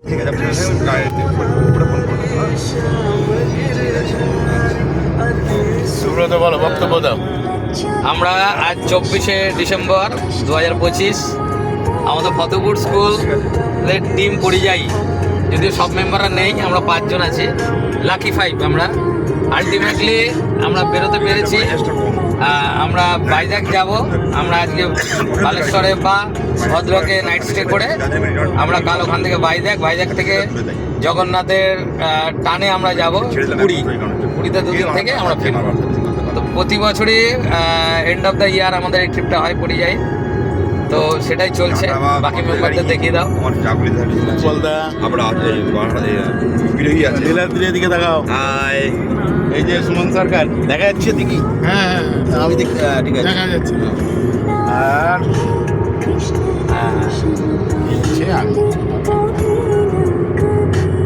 ঠিক আছে, সুব্রত বলো, বক্তব্য দাও। আমরা আজ 24শে ডিসেম্বর 2025 আমাদের ফতেপুর স্কুলের টিম পরিযায়ী, যদিও সব মেম্বাররা নেই, আমরা 5 জন আছি, লাকি 5 আমরা। আলটিমেটলি আমরা বেরোতে পেরেছি। আমরা ভাইজ্যাক যাব। আমরা আজকে বালেশ্বরে বা ভদ্রকে নাইট স্টে করে আমরা কাল ওখান থেকে ভাইজ্যাক থেকে জগন্নাথের টানে আমরা যাব পুরীতে 2 দিন থেকে আমরা ফিরব। তো প্রতি বছরই এন্ড অফ দ্য ইয়ার আমাদের এই ট্রিপটা হয় পরিযায়ী, তো সেটাই চলছে। বাকি মেম্বারদের দেখিয়ে দাও। বলদা আমরা বিরোহী আছে, লীলাদ্রির দিকে দেখাও। হাই, এই যে সুমন সরকার দেখা যাচ্ছে দেখি। হ্যাঁ আমি ঠিক আছে। দেখা যাচ্ছে। আর সে আমি